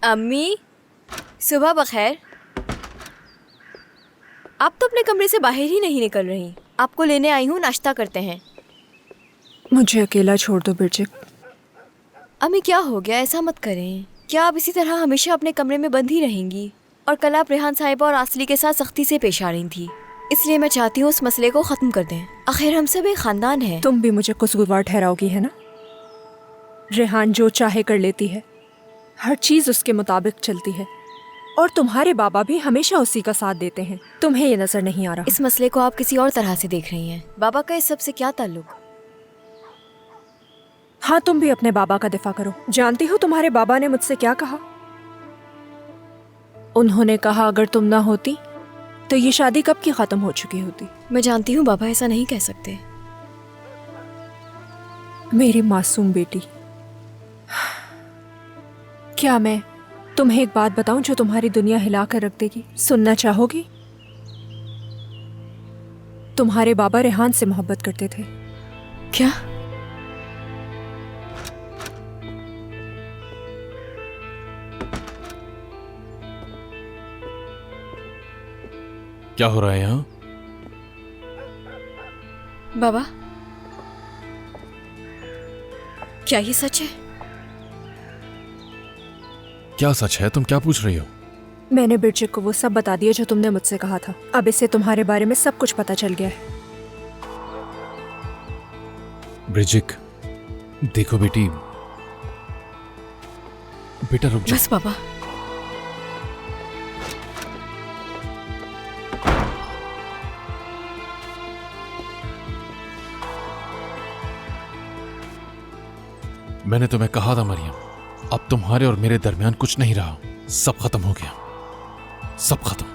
अम्मी, सुबह बखैर। आप तो अपने कमरे से बाहर ही नहीं निकल रही। आपको लेने आई हूँ, नाश्ता करते हैं। मुझे अकेला छोड़ दो बिरजिक। अम्मी क्या हो गया, ऐसा मत करें। क्या आप इसी तरह हमेशा अपने कमरे में बंद ही रहेंगी? और कल आप रेहान साहिबा और आसली के साथ सख्ती से पेश आ रही थी, इसलिए मैं चाहती हूँ उस मसले को ख़त्म कर दें। आखिर हम सब एक ख़ानदान है। तुम भी मुझे कसूरवार ठहराओगी है ना? रेहान जो चाहे कर लेती है, हर चीज़ उसके मुताबिक चलती है, और तुम्हारे बाबा भी हमेशा उसी का साथ देते हैं। तुम्हें ये नजर नहीं आ रहा? इस मसले को आप किसी और तरह से देख रही हैं। बाबा का इस सब से क्या ताल्लुक? हाँ, तुम भी अपने बाबा का दिफा करो। जानती हो तुम्हारे बाबा ने मुझसे क्या कहा? उन्होंने कहा अगर तुम ना होती तो ये शादी कब की खत्म हो चुकी होती। मैं जानती हूँ बाबा ऐसा नहीं कह सकते। मेरी मासूम बेटी, क्या मैं तुम्हें एक बात बताऊं जो तुम्हारी दुनिया हिला कर रख देगी? सुनना चाहोगी? तुम्हारे बाबा रेहान से मोहब्बत करते थे। क्या? क्या हो रहा है यहाँ? बाबा, क्या ये सच है? क्या सच है? तुम क्या पूछ रही हो? मैंने बिरजिक को वो सब बता दिया जो तुमने मुझसे कहा था। अब इससे तुम्हारे बारे में सब कुछ पता चल गया है। ब्रिजिक, देखो बेटी, बेटा रुक जा। बस बाबा। मैंने तुम्हें कहा था मरियम, अब तुम्हारे और मेरे दरमियान कुछ नहीं रहा। सब खत्म हो गया, सब खत्म।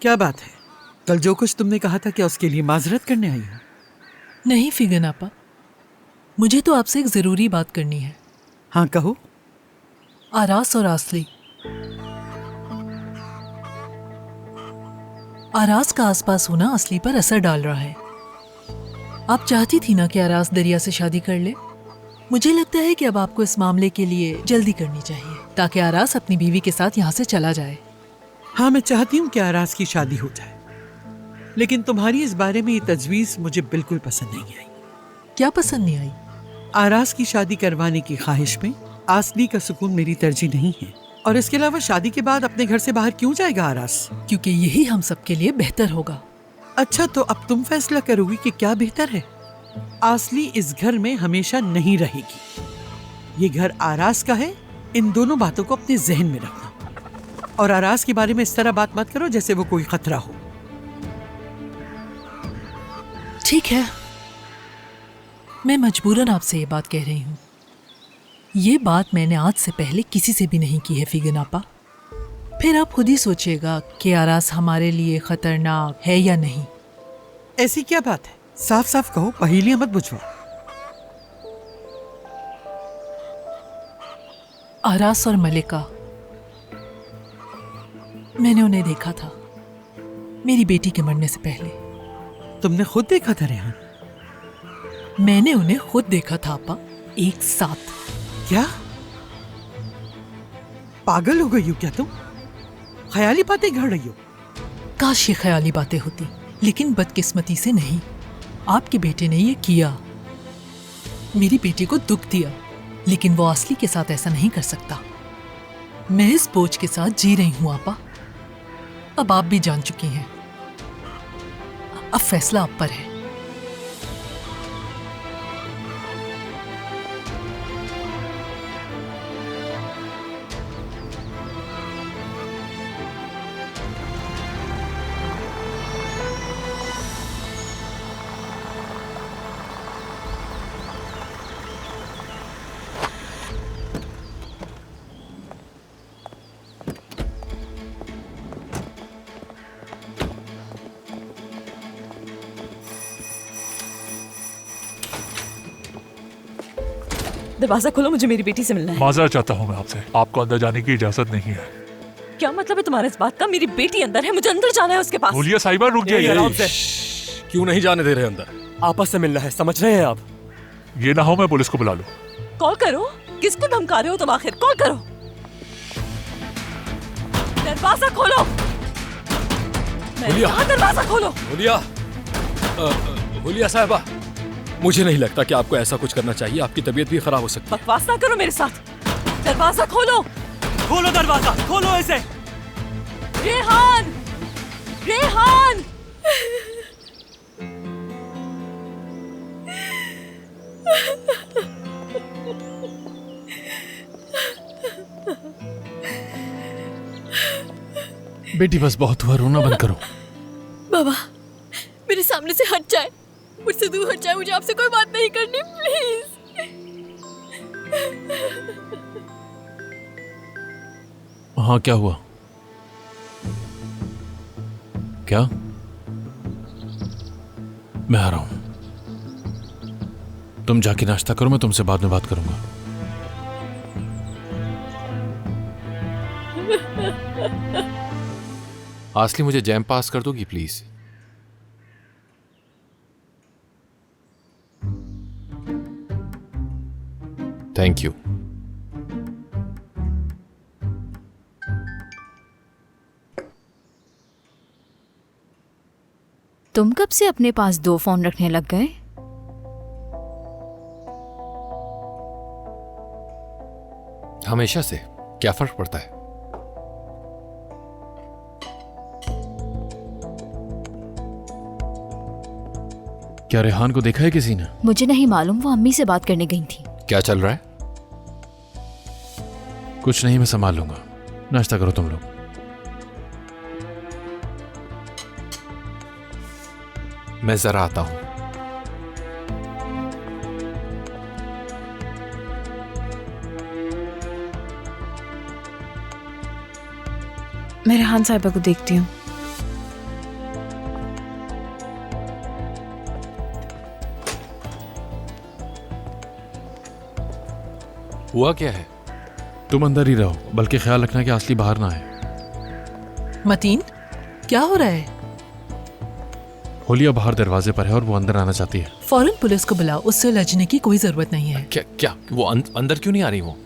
क्या बात है? कल जो कुछ तुमने कहा था, क्या उसके लिए माजरत करने आई हो? नहीं फिगन आपा, मुझे तो आपसे एक जरूरी बात करनी है। हाँ कहो। आरास और आसली, आरास का आसपास होना असली पर असर डाल रहा है। आप चाहती थी ना कि आरास दरिया से शादी कर ले। मुझे लगता है कि अब आपको इस मामले के लिए जल्दी करनी चाहिए ताकि आरास अपनी बीवी के साथ यहाँ से चला जाए। हाँ, मैं चाहती हूँ कि आरास की शादी हो जाए, लेकिन तुम्हारी इस बारे में ये तजवीज मुझे बिल्कुल पसंद नहीं आई। क्या पसंद नहीं आई? आरास की शादी करवाने की ख्वाहिश में आसली का सुकून मेरी तरजीह नहीं है। और इसके अलावा शादी के बाद अपने घर से बाहर क्यों जाएगा आरास? क्योंकि यही हम सबके लिए बेहतर होगा। अच्छा, तो अब तुम फैसला करोगी कि क्या बेहतर है। आसली इस घर में हमेशा नहीं रहेगी। ये घर आरास का है। इन दोनों बातों को अपने जहन में रखना। और आरास के बारे में इस तरह बात मत करो जैसे वो कोई खतरा हो। ठीक है, मैं मजबूरन आपसे ये बात कह रही हूँ। ये बात मैंने आज से पहले किसी से भी नहीं की है फिगन आपा। फिर आप खुद ही सोचिएगा कि आरास हमारे लिए खतरनाक है या नहीं। ऐसी क्या बात है? साफ साफ कहो, पहेलियां मत बुझवाओ। आरास और मलिका, मैंने उन्हें देखा था मेरी बेटी के मरने से पहले। तुमने खुद देखा था रेहान? मैंने उन्हें खुद देखा था आपा, एक साथ। क्या पागल हो गई हो क्या तुम? ख्याली बातें गढ़ रही हो। काश ये ख्याली बातें होती, लेकिन बदकिस्मती से नहीं। आपके बेटे ने ये किया, मेरी बेटी को दुख दिया, लेकिन वो आसली के साथ ऐसा नहीं कर सकता। मैं इस बोझ के साथ जी रही हूं आपा। अब आप भी जान चुकी हैं। अब फैसला आप पर है। दरवाजा खोलो, मुझे मेरी बेटी से मिलना है। माजरा चाहता हूँ मैं आपसे, आपको अंदर जाने की इजाजत नहीं है। क्या मतलब है तुम्हारे इस बात का? मेरी बेटी अंदर है, मुझे अंदर जाना है उसके पास। हुलिया साहिबा रुक जाइए। आराम से। क्यों नहीं जाने दे रहे अंदर? आपस से मिलना है, समझ रहे हैं आप? ये ना हो मैं पुलिस को बुला लूं। कॉल करो। किसको धमका रहे हो तुम आखिर? कॉल करो। दरवाजा खोलो। हुलिया। दरवाजा खोलो। हुलिया साहिबा, मुझे नहीं लगता कि आपको ऐसा कुछ करना चाहिए, आपकी तबीयत भी खराब हो सकती है। बकवास ना करो मेरे साथ। दरवाजा खोलो। खोलो दरवाजा, खोलो इसे। रेहान, रेहान। बेटी बस बहुत हुआ, रोना बंद करो। बाबा, मेरे सामने से हट जाए, मुझसे दूर हट जाए, मुझे आपसे कोई बात नहीं करनी, प्लीज। हाँ, क्या हुआ? क्या? मैं आ रहा हूं। तुम जाके नाश्ता करो, मैं तुमसे बाद में बात करूंगा। आसली, मुझे जैम पास कर दोगी प्लीज? Thank you. तुम कब से अपने पास 2 फोन रखने लग गए? हमेशा से। क्या फर्क पड़ता है? क्या रेहान को देखा है किसी ने? मुझे नहीं मालूम, वो अम्मी से बात करने गई थी। क्या चल रहा है? कुछ नहीं, मैं संभाल लूंगा। नाश्ता करो तुम लोग। मैं जरा आता हूं। मैं रेहान साहिबा को देखती हूँ। हुआ क्या है? तुम अंदर ही रहो, बल्कि ख्याल रखना कि असली बाहर ना आए। मतीन, क्या हो रहा है? होलिया बाहर दरवाजे पर है और वो अंदर आना चाहती है। फौरन पुलिस को बुलाओ, उससे उलझने की कोई जरूरत नहीं है। क्या क्या वो अंदर क्यों नहीं आ रही? वो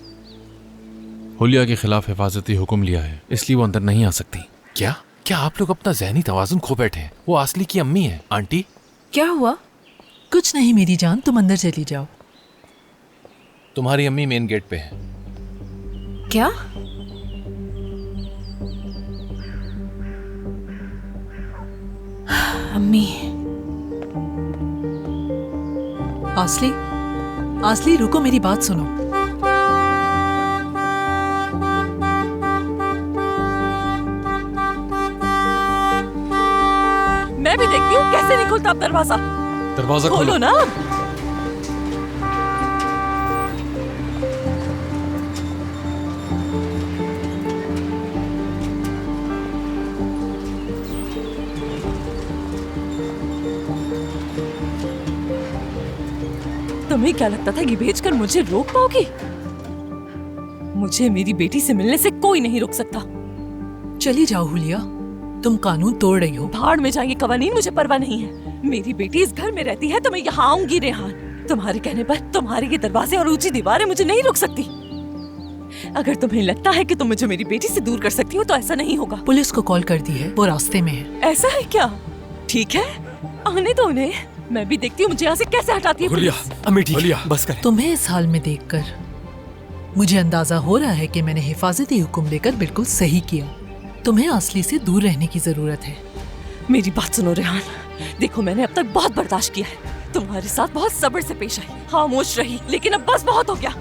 होलिया के खिलाफ हिफाजती हुक्म लिया है, इसलिए वो अंदर नहीं आ सकती। क्या क्या आप लोग अपना ज़हनी तवाज़ुन खो बैठे हैं? वो असली की अम्मी है। आंटी, क्या हुआ? कुछ नहीं मेरी जान, तुम अंदर चली जाओ। तुम्हारी अम्मी मेन गेट पे है। क्या? अम्मी। आसली, आसली रुको, मेरी बात सुनो। मैं भी देखती हूँ कैसे नहीं खुलता अब दरवाजा। दरवाजा खोलो ना। तुम्हें क्या लगता था ये भेजकर मुझे रोक पाओगी? मुझे मेरी बेटी से मिलने से कोई नहीं रोक सकता। चली जाओ हुलिया, तुम कानून तोड़ रही हो। भाड़ में जाएंगे कवानीन, मुझे परवाह नहीं है। मेरी बेटी इस घर में रहती है तो मैं यहाँ आऊंगी रेहान। तुम्हारे कहने पर तुम्हारे ये दरवाजे और ऊंची दीवारें मुझे नहीं रोक सकती। अगर तुम्हें लगता है कि तुम मुझे मेरी बेटी से दूर कर सकती हो तो ऐसा नहीं होगा। पुलिस को कॉल कर दी है, वो रास्ते में है। ऐसा है क्या? ठीक है, आने दो उन्हें, मैं भी देखती हूँ मुझे यहाँ से कैसे हटाती है हुलिया, पुलिस। अम्मी ठीक है, बस कर। तुम्हें इस हाल में देखकर मुझे अंदाजा हो रहा है कि मैंने हिफाजती हुक्म लेकर बिल्कुल सही किया। तुम्हें असली से दूर रहने की जरूरत है। मेरी बात सुनो रेहान, देखो मैंने अब तक बहुत बर्दाश्त किया है, तुम्हारे साथ बहुत सब्र से पेश आई, खामोश रही, लेकिन अब बस बहुत हो गया।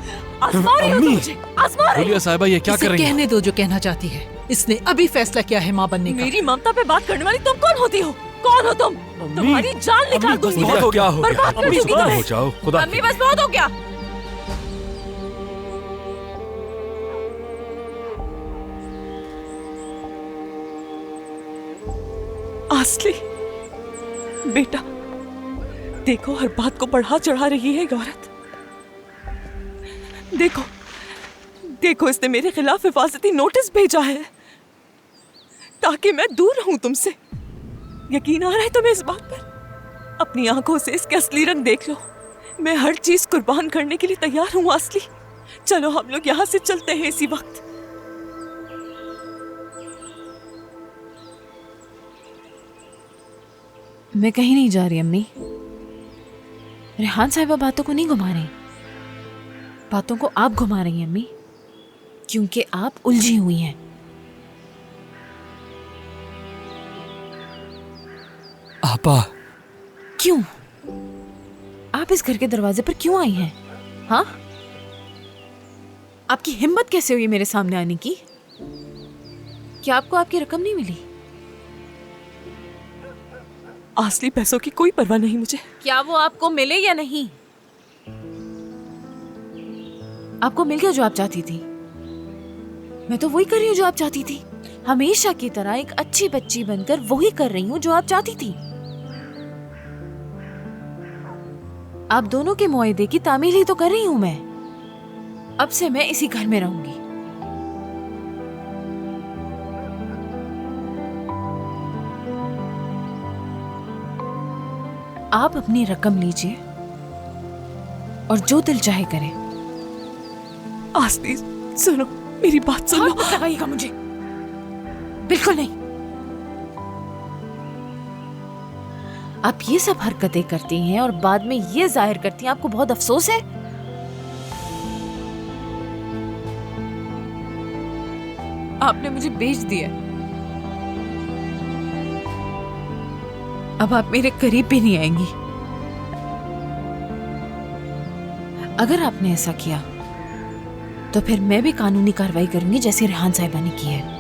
आजमा रही हो तुम मुझे, आजमा रही हो। होलिया साहिबा, ये क्या इसे कर रही हैं? कहने दो जो कहना चाहती है। इसने अभी फैसला किया है माँ बनने का। मेरी ममता पे बात करने वाली तुम कौन होती हो? कौन हो तुम? तुम्हारी जान निकाल दूंगी। बहुत हो गया, हो गया। बर्बाद कर अम्मी दूंगी सुबह तुम्हें। हो जाओ, खुदा। अम्मी बस बहुत हो गया। आसली बेटा, देखो हर बात को बढ़ा चढ़ा रही है ये औरत। देखो देखो, इसने मेरे खिलाफ हिफाजती नोटिस भेजा है ताकि मैं दूर रहूं तुमसे। यकीन आ रहा है तुम्हें इस बात पर? अपनी आंखों से इसके असली रंग देख लो। मैं हर चीज कुर्बान करने के लिए तैयार हूँ आसली। चलो हम लोग यहाँ से चलते हैं इसी वक्त। मैं कहीं नहीं जा रही अम्मी। रेहान साहिबा बातों को नहीं घुमा रही, बातों को आप घुमा रही हैं अम्मी, क्योंकि आप उलझी हुई हैं। आपा, क्यों? आप इस घर के दरवाजे पर क्यों आई हैं? हाँ, आपकी हिम्मत कैसे हुई मेरे सामने आने की? क्या आपको आपकी रकम नहीं मिली? असली पैसों की कोई परवाह नहीं मुझे। क्या वो आपको मिले या नहीं? आपको मिल गया जो आप चाहती थी। मैं तो वही कर रही हूँ जो आप चाहती थी। हमेशा की तरह एक अच्छी बच्ची बनकर वही कर रही हूँ जो आप चाहती थी। आप दोनों के मुआहदे की तामील ही तो कर रही हूँ मैं। अब से मैं इसी घर में रहूंगी। आप अपनी रकम लीजिए और जो दिल चाहे करें। आसली सुनो, मेरी बात सुनो। हाथ मत लगाइएगा मुझे, बिल्कुल नहीं। आप ये सब हरकतें करती हैं और बाद में ये जाहिर करती हैं आपको बहुत अफसोस है। आपने मुझे बेच दिया, अब आप मेरे करीब भी नहीं आएंगी। अगर आपने ऐसा किया तो फिर मैं भी कानूनी कार्रवाई करूंगी जैसे रेहान साहिबा ने की है।